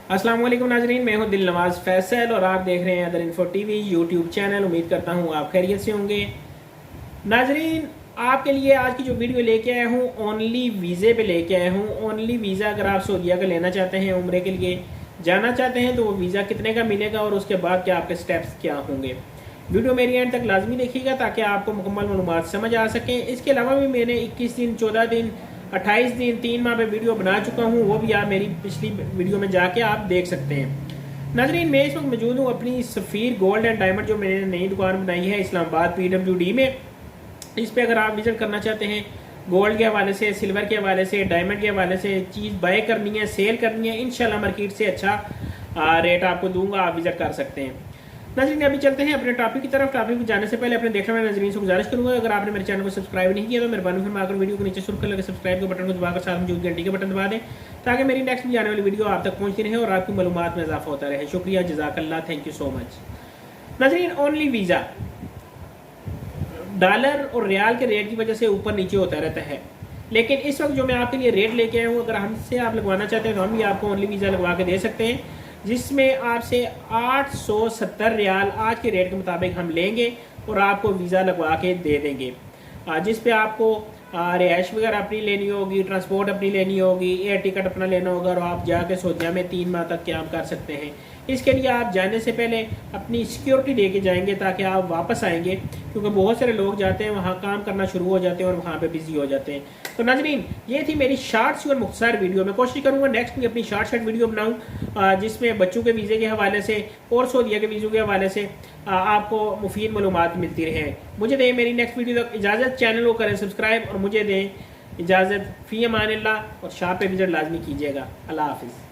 अस्सलाम वालेकुम नाजरीन, मैं हूं दिल नवाज फैसल और आप देख रहे हैं other info TV YouTube channel. उम्मीद करता हूं आप खैरियत से होंगे। नाजरीन, आपके लिए आज की जो वीडियो लेके आया हूं ओनली वीज़े पे लेके आया हूं। ओनली वीज़ा अगर आप सऊदीया का लेना चाहते हैं, उम्रे के लिए जाना चाहते हैं, तो वो वीज़ा कितने का मिलेगा और उसके बाद क्या आपके स्टेप्स क्या होंगे। वीडियो मेरी एंड तक लाजमी देखिएगा ताकि आपको मुकम्मल मालूमात समझ आ सकें। इसके अलावा भी मैंने 21 दिन, 14 दिन, 28 दिन, 3 माह पे वीडियो बना चुका हूँ, वो भी आप मेरी पिछली वीडियो में जाके आप देख सकते हैं। नाजरीन, मैं इस वक्त मौजूद हूँ अपनी सफ़ीर गोल्ड एंड डायमंड जो मैंने नई दुकान बनाई है इस्लामाबाद PWD में। इस पर अगर आप विजिट करना चाहते हैं, गोल्ड के हवाले से, सिल्वर के हवाले से, डायमंड के हवाले से चीज़ बाय करनी है, सेल करनी है, इंशाल्लाह मार्केट से अच्छा रेट आपको दूंगा, आप विजिट कर सकते हैं। नाज़रीन, अभी चलते हैं अपने टॉपिक की तरफ। टॉपिक में जाने से पहले अपने देखने वाले नाज़रीन से गुजारिश करूंगा, अगर आपने मेरे चैनल को सब्सक्राइब नहीं किया तो मेहरबानी फरमाकर वीडियो को नीचे सुर्ख लगे सब्सक्राइब के बटन को दबाकर साथ मौजूद घंटी के बटन दबा दें ताकि मेरी नेक्स्ट भी आने वाली वीडियो आप तक पहुंचती रहे और आपकी मालूमात में इजाफा होता रहे। शुक्रिया, जज़ाकल्लाह, थैंक यू सो मच। नाज़रीन, ओनली वीज़ा डॉलर और रियाल के रेट की वजह से ऊपर नीचे होता रहता है, लेकिन इस वक्त जो मैं आपके लिए रेट लेके आया हूँ, अगर हमसे आप लगवाना चाहते हैं तो हम भी आपको ओनली वीज़ा लगवा के दे सकते हैं, जिसमें आपसे 870 रियाल आज के रेट के मुताबिक हम लेंगे और आपको वीज़ा लगवा के दे देंगे, जिस पे आपको रिहाइश वगैरह अपनी लेनी होगी, ट्रांसपोर्ट अपनी लेनी होगी, एयर टिकट अपना लेना होगा और आप जाके सऊदीया में 3 माह तक क्याम कर सकते हैं। इसके लिए आप जाने से पहले अपनी सिक्योरिटी लेके जाएंगे ताकि आप वापस आएंगे, क्योंकि बहुत सारे लोग जाते हैं वहाँ काम करना शुरू हो जाते हैं और वहाँ पे बिजी हो जाते हैं। तो नाजरीन, ये थी मेरी शार्ट सी और मुख्तसर वीडियो। मैं कोशिश करूँगा नेक्स्ट भी अपनी शार्ट वीडियो बनाऊँ जिसमें बच्चों के वीज़े के हवाले से और सऊदीया के वीज़ों के हवाले से आपको मुफीद मालूमात मिलती रहे। मुझे दें मेरी नेक्स्ट वीडियो तक इजाज़त, चैनल को करें सब्सक्राइब और मुझे दें इजाज़त। फ़ी अमान अल्लाह और शाह पे विजिट लाजमी कीजिएगा। अल्लाह हाफिज़।